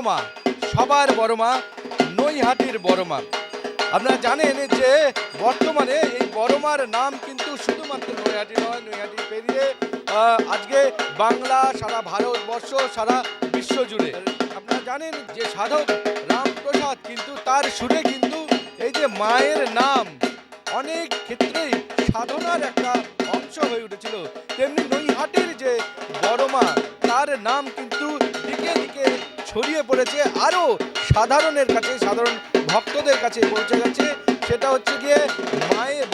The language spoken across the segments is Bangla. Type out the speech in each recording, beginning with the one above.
মা, সবার বড় মা, নৈহাটির বড় মা। আপনারা জানেন যে বর্তমানে এই বড় মার নাম কিন্তু শুধুমাত্র নৈহাটি নয়, নৈহাটি পেরিয়ে আজকে বাংলা, সারা ভারতবর্ষ, সারা বিশ্ব জুড়ে। আপনারা জানেন যে সাধক রামপ্রসাদ কিন্তু তার সুরে কিন্তু এই যে মায়ের নাম অনেক ক্ষেত্রেই সাধনার একটা অংশ হয়ে উঠেছিল, তেমনি নৈহাটির যে বড় মা তার নাম কিন্তু দিকে দিকে ছড়িয়ে পড়েছে, আরও সাধারণের কাছে, সাধারণ ভক্তদের কাছে পৌঁছে গেছে। সেটা হচ্ছে গিয়ে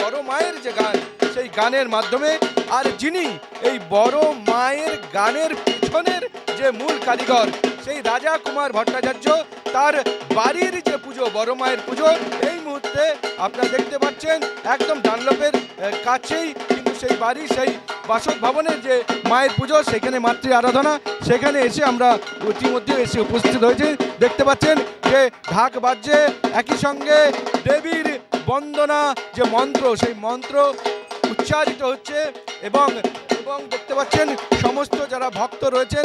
বড় মায়ের যে গান, সেই গানের মাধ্যমে। আর যিনি এই বড় মায়ের গানের পিছনের যে মূল কারিগর, সেই রাজা কুমার ভট্টাচার্য, তার বাড়ির যে পুজো, বড় মায়ের পুজো, এই মুহূর্তে আপনারা দেখতে পাচ্ছেন একদম ডানলপের কাছেই কিন্তু সেই বাড়ি, সেই বাসক ভবনের যে মায়ের পুজো, সেখানে মাতৃ আরাধনা, সেখানে এসে আমরা ইতিমধ্যে এসে উপস্থিত হয়েছি। দেখতে পাচ্ছেন যে ঢাক বাজছে, একই সঙ্গে দেবীর বন্দনা যে মন্ত্র, সেই মন্ত্র উচ্চারিত হচ্ছে এবং দেখতে পাচ্ছেন সমস্ত যারা ভক্ত রয়েছেন,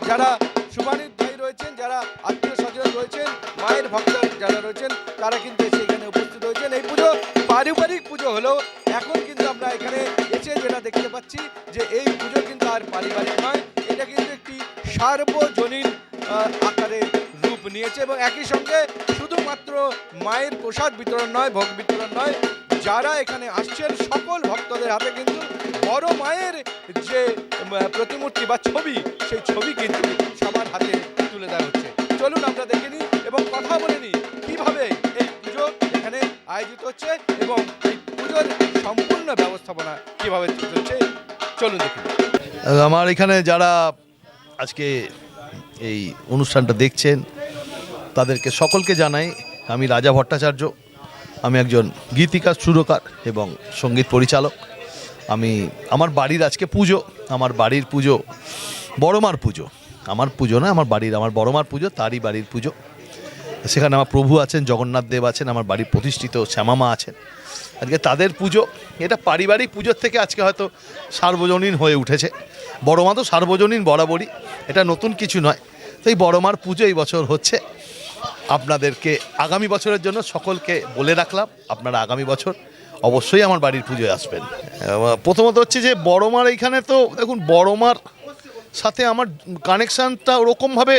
যারা শুভানুধ্যায়ী রয়েছেন, যারা আত্মীয় স্বজন রয়েছেন, মায়ের ভক্ত যারা রয়েছেন, তারা কিন্তু এসে এখানে উপস্থিত হয়েছেন। এই পুজো পারিবারিক পুজো হলেও এখন কিন্তু আমরা এখানে এসে যেটা দেখতে পাচ্ছি যে এই পুজো কিন্তু আর পারিবারিক নয়, এটা কিন্তু একটি সার্বজনীন আকারে রূপ নিয়েছে। এবং একই সঙ্গে শুধুমাত্র মায়ের প্রসাদ বিতরণ নয়, ভোগ বিতরণ নয়, যারা এখানে আসছেন সকল ভক্তদের হাতে কিন্তু বড় মায়ের যে প্রতিমূর্তি বা ছবি, সেই ছবি কিন্তু সবার হাতে তুলে দেওয়া হচ্ছে। চলুন আমরা দেখে নিই এবং কথা বলে নিই কীভাবে এই পুজো এখানে আয়োজিত হচ্ছে এবং এই পুজোর সম্পূর্ণ ব্যবস্থাপনা কীভাবে চলছে। চলুন দেখুন। আমার এখানে যারা আজকে এই অনুষ্ঠানটা দেখছেন তাদেরকে সকলকে জানাই আমি রাজা ভট্টাচার্য। আমি একজন গীতিকার, সুরকার এবং সঙ্গীত পরিচালক। আমার বাড়ির আজকে পুজো, আমার বাড়ির পুজো বড় মার পুজো, আমার পুজো না, আমার বড় মার পুজো, তারই বাড়ির পুজো। সেখানে আমার প্রভু আছেন, জগন্নাথ দেব আছেন, আমার বাড়ির প্রতিষ্ঠিত শ্যামামা আছেন। আজকে তাদের পুজো, এটা পারিবারিক পুজোর থেকে আজকে হয়তো সার্বজনীন হয়ে উঠেছে। বড় মা তো সার্বজনীন বরাবরই, এটা নতুন কিছু নয়। তো এই বড় মার পুজো এই বছর হচ্ছে। আপনাদেরকে আগামী বছরের জন্য সকলকে বলে রাখলাম, আপনারা আগামী বছর অবশ্যই আমার বাড়ির পুজোয় আসবেন। প্রথমত হচ্ছে যে বড় মার এইখানে তো দেখুন, বড় মার সাথে আমার কানেকশানটা ওরকমভাবে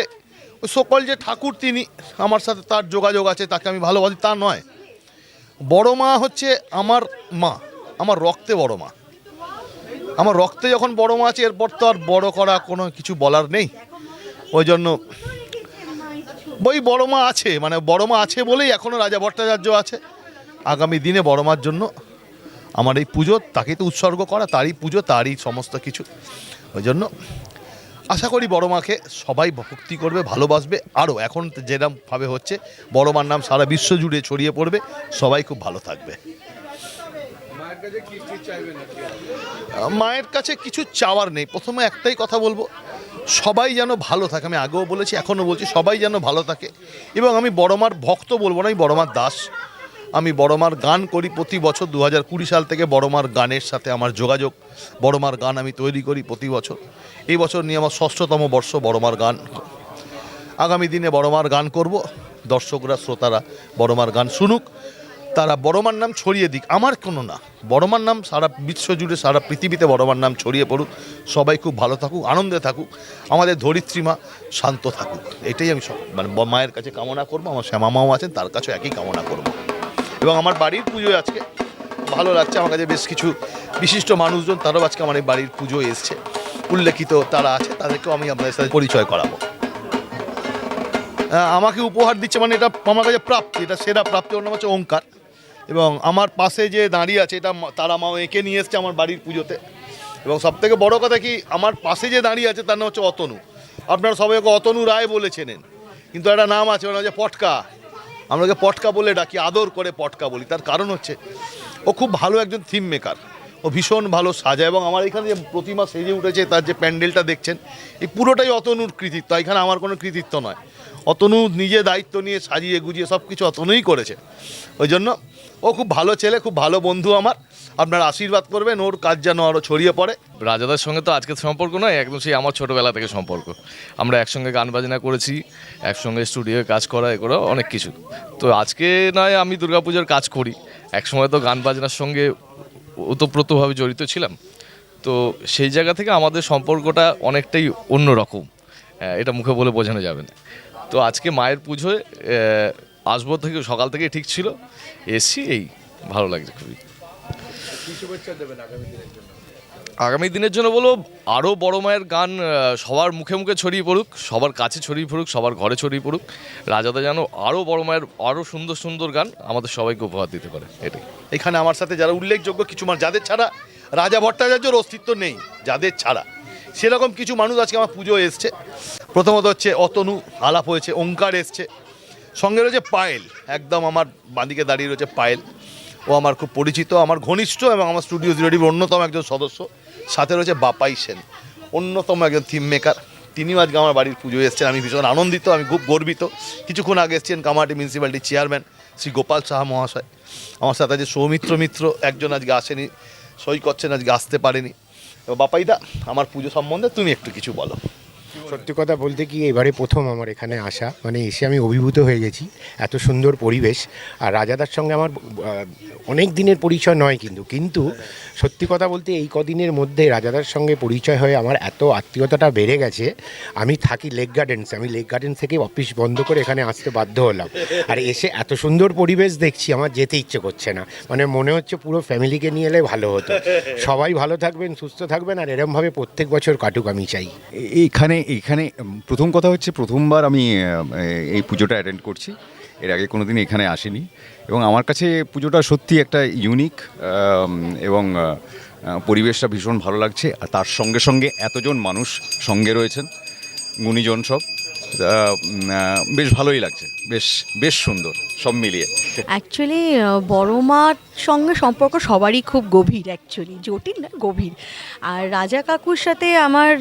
সকল যে ঠাকুর তিনি আমার সাথে তার যোগাযোগ আছে, তাকে আমি ভালোবাসি তা নয়। বড় মা হচ্ছে আমার মা, আমার রক্তে বড় মা। আমার রক্তে যখন বড় মা আছে, এরপর তো আর বড় করা কোনো কিছু বলার নেই। ওই জন্য ওই বড় মা আছে, মানে বড় মা আছে বলেই এখনও রাজা ভট্টাচার্য আছে। আগামী দিনে বড় মার জন্য আমার এই পুজো, তাকেই তো উৎসর্গ করা, তারই পুজো, তারই সমস্ত কিছু। ওই জন্য আশা করি বড় মাকে সবাই ভক্তি করবে, ভালোবাসবে। আরও এখন যেরকমভাবে হচ্ছে, বড় মার নাম সারা বিশ্ব জুড়ে ছড়িয়ে পড়বে, সবাই খুব ভালো থাকবে। মায়ের কাছে কিছু চাওয়ার নেই। প্রথমে একটাই কথা বলবো, সবাই যেন ভালো থাকে। আমি আগেও বলেছি, এখনও বলছি, সবাই যেন ভালো থাকে। এবং আমি বড় মার ভক্ত বলবো না, আমি বড় মার দাস। আমি বড় মার গান করি প্রতি বছর। 2020 সাল থেকে বড় মার গানের সাথে আমার যোগাযোগ। বড় মার গান আমি তৈরি করি প্রতি বছর। এই বছর নিয়ে আমার 6ষ্ঠতম বর্ষ বড় মার গান। আগামী দিনে বড় মার গান করব। দর্শকরা, শ্রোতারা বড় মার গান শুনুক, তারা বড় মার নাম ছড়িয়ে দিক। আমার কোনো না, বড় মার নাম সারা বিশ্ব জুড়ে, সারা পৃথিবীতে বড় মার নাম ছড়িয়ে পড়ুক। সবাই খুব ভালো থাকুক, আনন্দে থাকুক, আমাদের ধরিত্রীমা শান্ত থাকুক। এটাই আমি মানে মায়ের কাছে কামনা করবো। আমার শ্যামামাও আছেন, তার কাছেও একই কামনা করব। এবং আমার বাড়ির পুজোয় আজকে ভালো লাগছে। আমার কাছে বেশ কিছু বিশিষ্ট মানুষজন, তারাও আজকে আমার এই বাড়ির পুজোয় এসছে, উল্লেখিত তারা আছে, তাদেরকেও আমি আপনাদের সাথে পরিচয় করাবো। আমাকে উপহার দিচ্ছে, মানে এটা আমার কাছে প্রাপ্তি, এটা সেরা প্রাপ্তি। ওর নাম হচ্ছে ওঙ্কার। এবং আমার পাশে যে দাঁড়িয়ে আছে, এটা তারা মা এঁকে নিয়ে এসছে আমার বাড়ির পুজোতে। এবং সবথেকে বড় কথা কি, আমার পাশে যে দাঁড়িয়ে আছে তার নাম হচ্ছে অতনু। আপনারা সবাই ওকে অতনু রায় বলেছেন, কিন্তু একটা নাম আছে, ওর নাম হচ্ছে পটকা। আমরা ওকে পটকা বলে ডাকি, আদর করে পটকা বলি। তার কারণ হচ্ছে ও খুব ভালো একজন থিম মেকার, ও ভীষণ ভালো সাজায়। এবং আমার এখানে যে প্রতিমা সেজে উঠেছে, তার যে প্যান্ডেলটা দেখছেন, এই পুরোটাই অতনুর কৃতিত্ব। এখানে আমার কোনো কৃতিত্ব নয়। অতনু নিজে দায়িত্ব নিয়ে সাজিয়ে গুজিয়ে সব কিছু অতনুই করেছে। ওই জন্য ও খুব ভালো ছেলে, খুব ভালো বন্ধু আমার। আপনারা আশীর্বাদ করবেন, ওর কাজ যেন আরও ছড়িয়ে পড়ে। রাজাদার সঙ্গে তো আজকের সম্পর্ক নয়, একদম সেই আমার ছোটোবেলা থেকে সম্পর্ক। আমরা একসঙ্গে গান বাজনা করেছি, একসঙ্গে স্টুডিওয়ে কাজ করা এগুলো অনেক কিছু। তো আজকে নয় আমি দুর্গাপূজার কাজ করি, একসময় তো গান বাজনার সঙ্গে ওতপ্রোতভাবে জড়িত ছিলাম। তো সেই জায়গা থেকে আমাদের সম্পর্কটা অনেকটাই অন্যরকম, এটা মুখে বলে বোঝানো যাবে না। তো আজকে মায়ের পুজোয় আসবো থেকে সকাল থেকে ঠিক ছিল, এসছি, এই ভালো লাগছে খুবই। আগামী দিনের জন্য বলো আরও বড় মায়ের গান সবার মুখে মুখে ছড়িয়ে পড়ুক, সবার কাছে ছড়িয়ে পড়ুক, সবার ঘরে ছড়িয়ে পড়ুক। রাজাদা যেন আরও বড় মায়ের আরও সুন্দর সুন্দর গান আমাদের সবাইকে উপহার দিতে পারে, এটাই। এখানে আমার সাথে যারা উল্লেখযোগ্য কিছু মানুষ, যাদের ছাড়া রাজা ভট্টাচার্যর অস্তিত্ব নেই, যাদের ছাড়া সেরকম কিছু মানুষ আজকে আমার পুজো এসছে। প্রথমত হচ্ছে অতনু আলাপ হয়েছে, ওঙ্কার এসছে, সঙ্গে রয়েছে পায়েল, একদম আমার বাঁদিকে দাঁড়িয়ে রয়েছে পায়েল। ও আমার খুব পরিচিত, আমার ঘনিষ্ঠ এবং আমার স্টুডিও জিরোডির অন্যতম একজন সদস্য। সাথে রয়েছে বাপাই সেন, অন্যতম একজন থিম মেকার। তিনিও আজকে আমার বাড়ির পুজোয় এসেছেন, আমি ভীষণ আনন্দিত, আমি খুব গর্বিত। কিছুক্ষণ আগে এসেছেন কামারহাটি মিউনিসিপ্যালিটির চেয়ারম্যান শ্রী গোপাল সাহা মহাশয়। আমার সাথে যে সৌমিত্র মিত্র একজন আজকে আসেনি, সই করছেন, আজকে আসতে পারেনি। বাপাইদা, আমার পুজো সম্বন্ধে তুমি একটু কিছু বলো। সত্যি কথা বলতে কি, এবারে প্রথম আমার এখানে আসা, মানে এসে আমি অভিভূত হয়ে গেছি। এত সুন্দর পরিবেশ। আর রাজাদার সঙ্গে আমার অনেক দিনের পরিচয় নয়, কিন্তু সত্যি কথা বলতে এই কদিনের মধ্যে রাজাদার সঙ্গে পরিচয় হয়ে আমার এত আত্মীয়তাটা বেড়ে গেছে। আমি থাকি লেক গার্ডেন্সে, আমি লেক গার্ডেন্স থেকে অফিস বন্ধ করে এখানে আসতে বাধ্য হলাম। আর এসে এত সুন্দর পরিবেশ দেখছি, আমার যেতে ইচ্ছে করছে না। মানে মনে হচ্ছে পুরো ফ্যামিলিকে নিয়ে এলে ভালো হতো। সবাই ভালো থাকবেন, সুস্থ থাকবেন, আর এরমভাবে প্রত্যেক বছর কাটুক, আমি চাই। এখানে প্রথম কথা হচ্ছে প্রথমবার আমি এই পুজোটা অ্যাটেন্ড করছি। এর আগে কোনো দিন এখানে আসিনি, এবং আমার কাছে পুজোটা সত্যি একটা ইউনিক, এবং পরিবেশটা ভীষণ ভালো লাগছে। আর তার সঙ্গে সঙ্গে এতজন মানুষ সঙ্গে রয়েছেন, গুণীজন সব, বেশ ভালোই লাগছে, বেশ সুন্দর সব মিলিয়ে। অ্যাকচুয়ালি বড় মার সঙ্গে সম্পর্ক সবারই খুব গভীর, অ্যাকচুয়ালি জটিল না, গভীর। আর রাজা কাকুর সাথে আমার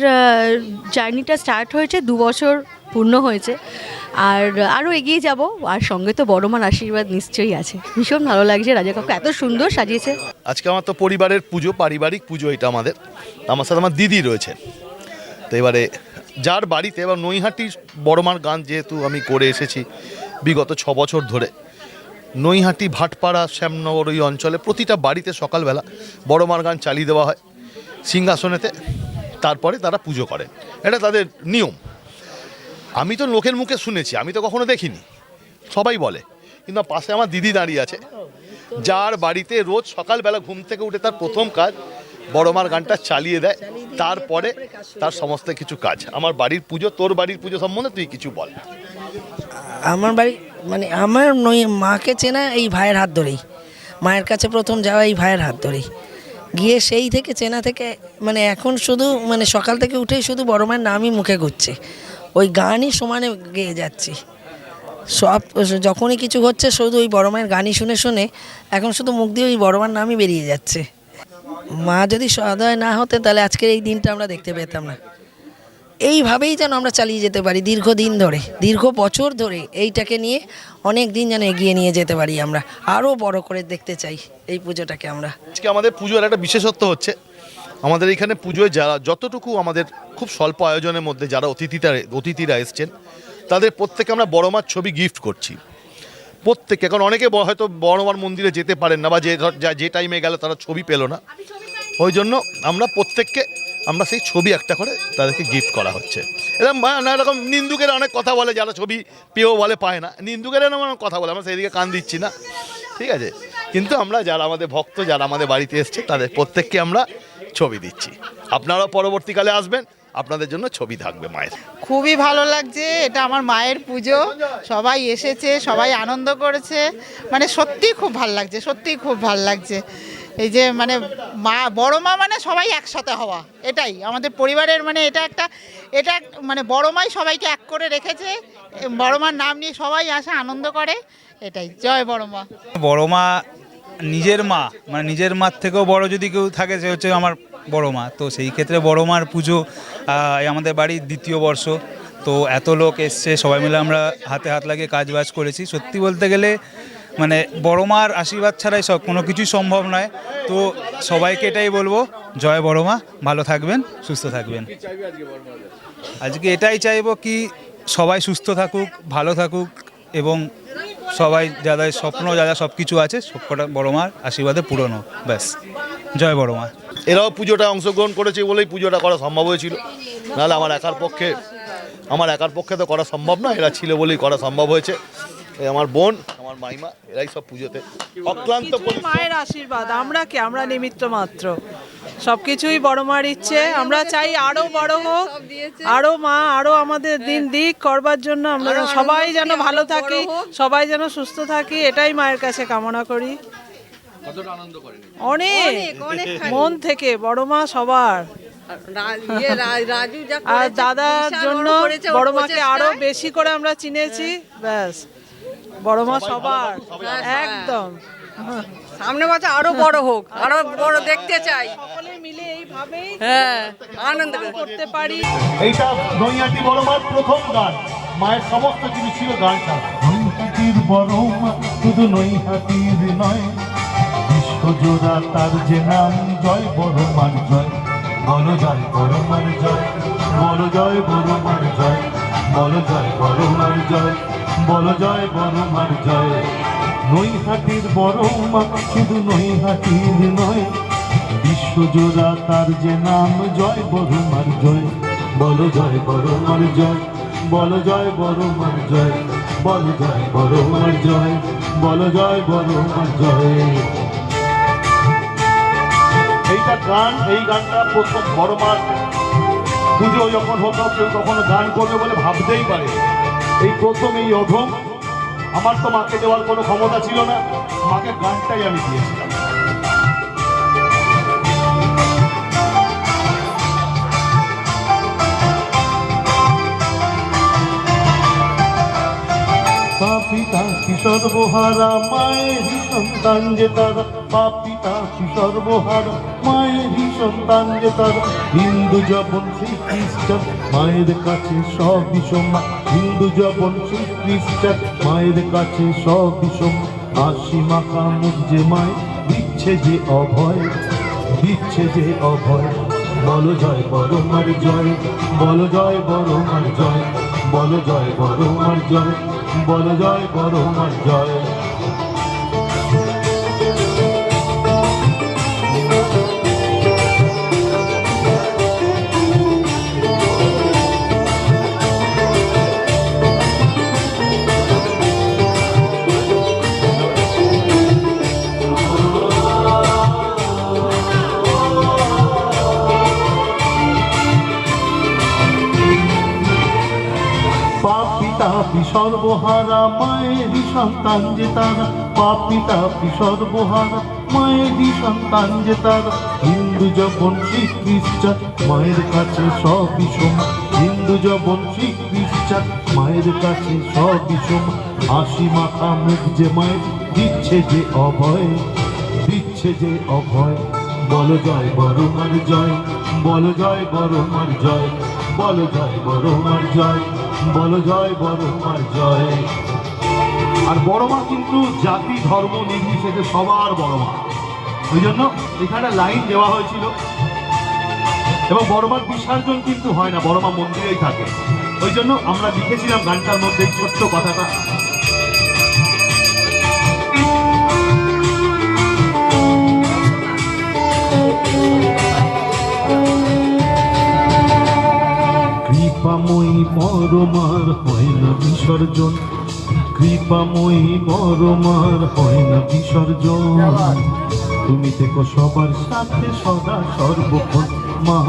জার্নিটা স্টার্ট হয়েছে 2 বছর পূর্ণ হয়েছে, আর আরও এগিয়ে যাব। আর সঙ্গে তো বড় মার আশীর্বাদ নিশ্চয়ই আছে। ভীষণ ভালো লাগছে, রাজা কাকু এত সুন্দর সাজিয়েছে। আজকে আমার তো পরিবারের পুজো, পারিবারিক পুজো এটা আমাদের। আমার সাথে আমার দিদি রয়েছে। তো এবারে যার বাড়িতে, এবার নৈহাটির বড়মার গান যেহেতু আমি করে এসেছি বিগত 6 বছর ধরে, নৈহাটি, ভাটপাড়া, শ্যামনগর ওই অঞ্চলে প্রতিটা বাড়িতে সকালবেলা বড়মার গান চালিয়ে দেওয়া হয় সিংহাসনেতে, তারপরে তারা পুজো করে। এটা তাদের নিয়ম। আমি তো লোকের মুখে শুনেছি, আমি তো কখনো দেখিনি, সবাই বলে। কিন্তু পাশে আমার দিদি দাঁড়িয়ে আছে, যার বাড়িতে রোজ সকালবেলা ঘুম থেকে উঠে তার প্রথম কাজ বড়মার গানটা চালিয়ে দেয়, তারপরে তার সমস্ত কিছু কাজ। আমার বাড়ির পুজো, তোর বাড়ির পুজো সম্বন্ধে তুই কিছু বল। আমার বাড়ি মানে আমার মাকে চেনা এই ভাইয়ের হাত ধরেই, মায়ের কাছে প্রথম যাওয়া এই ভাইয়ের হাত ধরেই, গিয়ে সেই থেকে চেনা থেকে মানে এখন শুধু মানে সকাল থেকে উঠেই শুধু বড় মায়ের নামই মুখে ঘুরছে, ওই গানই সমানে গেয়ে যাচ্ছি। সব যখনই কিছু হচ্ছে শুধু ওই বড় মায়ের গানই শুনে শুনে এখন শুধু মুখ দিয়ে ওই বড় মায়ের নামই বেরিয়ে যাচ্ছে। মা যদি সদয় না হতেন তাহলে আজকের এই দিনটা আমরা দেখতে পেতাম না। এইভাবেই যেন আমরা চালিয়ে যেতে পারি দীর্ঘদিন ধরে, দীর্ঘ বছর ধরে এইটাকে নিয়ে অনেক দিন যেন এগিয়ে নিয়ে যেতে পারি। আমরা আরও বড় করে দেখতে চাই এই পুজোটাকে আমরা। আজকে আমাদের পুজোর একটা বিশেষত্ব হচ্ছে, আমাদের এখানে পুজোয় যারা যতটুকু আমাদের খুব স্বল্প আয়োজনের মধ্যে যারা অতিথিরা এসছেন, তাদের প্রত্যেকে আমরা বড়মার ছবি গিফট করছি। প্রত্যেকে, কারণ অনেকে হয়তো বড়মার মন্দিরে যেতে পারেন না, বা যে টাইমে গেলে তারা ছবি পেল না, ওই জন্য আমরা প্রত্যেককে আমরা সেই ছবি একটা করে তাদেরকে গিফট করা হচ্ছে। এরকম নানা রকম নিন্দুকেরা অনেক কথা বলে, যারা ছবি পেয়েও বলে পায় না, নিন্দুকেরা অনেক কথা বলে, আমরা সেইদিকে কান দিচ্ছি না, ঠিক আছে। কিন্তু আমরা যারা আমাদের ভক্ত, যারা আমাদের বাড়িতে এসছে, তাদের প্রত্যেককে আমরা ছবি দিচ্ছি। আপনারাও পরবর্তীকালে আসবেন, আপনাদের জন্য ছবি থাকবে মায়ের। খুবই ভালো লাগছে, এটা আমার মায়ের পুজো, সবাই এসেছে, সবাই আনন্দ করেছে, মানে সত্যিই খুব ভালো লাগছে, সত্যিই খুব ভালো লাগছে। এই যে মানে মা, বড় মা মানে সবাই একসাথে হওয়া, এটাই আমাদের পরিবারের মানে এটা মানে বড় মাই সবাইকে এক করে রেখেছে। বড় মার নাম নিয়ে সবাই আসে, আনন্দ করে, এটাই। জয় বড় মা। বড় মা নিজের মা, মানে নিজের মার থেকেও বড় যদি কেউ থাকে সে হচ্ছে আমার বড় মা। তো সেই ক্ষেত্রে বড় মার পুজো আমাদের বাড়ির 2য় বর্ষ। তো এত লোক এসছে, সবাই মিলে আমরা হাতে হাত লাগিয়ে কাজ বাজ করেছি। সত্যি বলতে গেলে মানে বড় মার আশীর্বাদ ছাড়াই সব কোনো কিছুই সম্ভব নয়। তো সবাইকে এটাই বলবো, জয় বড় মা, ভালো থাকবেন, সুস্থ থাকবেন। আজকে এটাই চাইবো কি সবাই সুস্থ থাকুক, ভালো থাকুক, এবং সবাই যাদের স্বপ্ন যারা সব কিছু আছে সবকটা বড় মার আশীর্বাদে পূরণ হোক, ব্যাস। জয় বড় মা। এরাও পুজোটা অংশগ্রহণ করেছে বলেই পুজোটা করা সম্ভব হয়েছিল, নাহলে আমার একার পক্ষে তো করা সম্ভব না, এরা ছিল বলেই করা সম্ভব হয়েছে। এই আমার বোন, আমার মাইমা, এরাই সব পুজোতে অক্লান্ত পরিশ্রম। মায়ের আশীর্বাদ, আমরা নিমিত্ত মাত্র, সবকিছুই বড় মার ইচ্ছে। আমরা চাই আরো বড় হোক, আরো মা আরো আমাদের দিন দিক করবার জন্য। আমরা সবাই যেন ভালো থাকি, সবাই যেন সুস্থ থাকি, এটাই মায়ের কাছে কামনা করি। অনেক মন থেকে বড় মা সবার। আর দাদার জন্য বড় মাকে আরো বেশি করে আমরা চিনেছি, ব্যাস। বড় মা সবার, একদম। সামনে বছর আরো বড় হোক, আরো বড় দেখতে চাই, সকলে মিলে এইভাবেই আনন্দ করতে পারি। এইটা নৈহাটি বড় মার প্রথম গান, মায়ের সমস্ত কিছু ছিল গানটা। নৈহাটির বড় মা শুধু নৈহাটির নয়, বিশ্বজোড়া তার যে নাম, জয় বড় মার জয়, বলো জয় বড় মার জয়, বলো জয় বড় মার জয়, বলো জয় বড় মার জয়, বলো জয় বড় মার জয়। নৈহাটির বড় মা শুধু নৈহাটির নয়, বিশ্বজোড়া তার যে নাম, জয় বড় মার জয়, বলো জয় বড় মার জয়, বলো জয় বড় মার জয়, বলো জয় বড় মার জয়, বলো জয় বড় মার জয়। এইটা গান, এই গানটা প্রথম বড় মার পুজো যখন হতো, কেউ কখনো গান করবে বলে ভাবতেই পারে। এই প্রথম এই অধম, আমার তো মাকে দেওয়ার কোনো ক্ষমতা ছিল না, মাকে গানটাই আমি দিয়েছিলাম। পাপিতা কি সর্বহারা মায়েরই সন্তান যে তারা, পাপিতা কি সর্বহারা মায়েরই সন্তান যে তারা। হিন্দু যখন শ্রী খ্রিস্টান মায়ের কাছে সবই সমান, হিন্দু যখন শ্রী খ্রিস্টান মায়ের কাছে সবই সমান। হাসি মাখা মুখ যে মায় দিচ্ছে যে অভয়, দিচ্ছে যে অভয়। বলো জয় বড় মার জয়, বলো জয় বড় মার জয়, বলো জয় বড় মার জয়, বলো জয় বড় মার জয়। পাপি সর্বহারা মায়েরই সন্তান যে তারা, পাপি তাপি সর্বহারা মায়েরই সন্তান যে তারা। হিন্দু যখন শ্রী খ্রিস্টান মায়ের কাছে সবই সমান, হিন্দু যখন শ্রী খ্রিস্টান মায়ের কাছে সবই সমান। হাসি মাখা মুখ যে মায়ের দিচ্ছে যে অভয়, দিচ্ছে যে অভয়। বলো জয় বড় মার জয়, বলো জয় বড় মার জয়, বলো জয় বড় মার জয়, বলো জয় বড় মার জয়। আর বড় মা কিন্তু জাতি ধর্ম নির্বিশেষে সবার বড় মা, ওই জন্য এখানে লাইন দেওয়া হয়েছিল। এবং বড় মার বিসর্জন কিন্তু হয় না, বড় মা মন্দিরেই থাকে, ওই জন্য আমরা লিখেছিলাম গানটার মধ্যে ছোট্ট কথাটা। কৃপাময়ী পরমার হয় না বিসর্জন, কৃপাময়ী পরমার হয় না বিসর্জন। তুমি থেকো সবার সাথে সদা সর্বক্ষণ মা,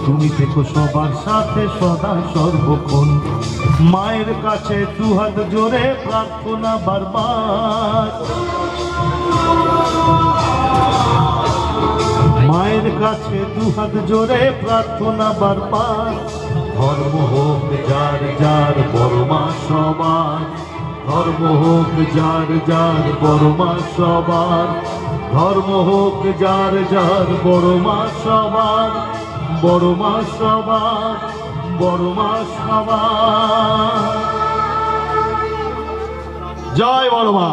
তুমি থেকো সবার সাথে সদা সর্বক্ষণ। মায়ের কাছে দুহাত জোরে প্রার্থনা বারবার, মায়ের কাছে দুহাত জোরে প্রার্থনা বারবার। ধর্ম হোক যার যার বড় মা সবার, ধর্ম হোক যার যার বড় মা সবার, ধর্ম হোক যার যার বড় মা সবার, বড় মা সবার, বড় মা সবার। জয় বড় মা।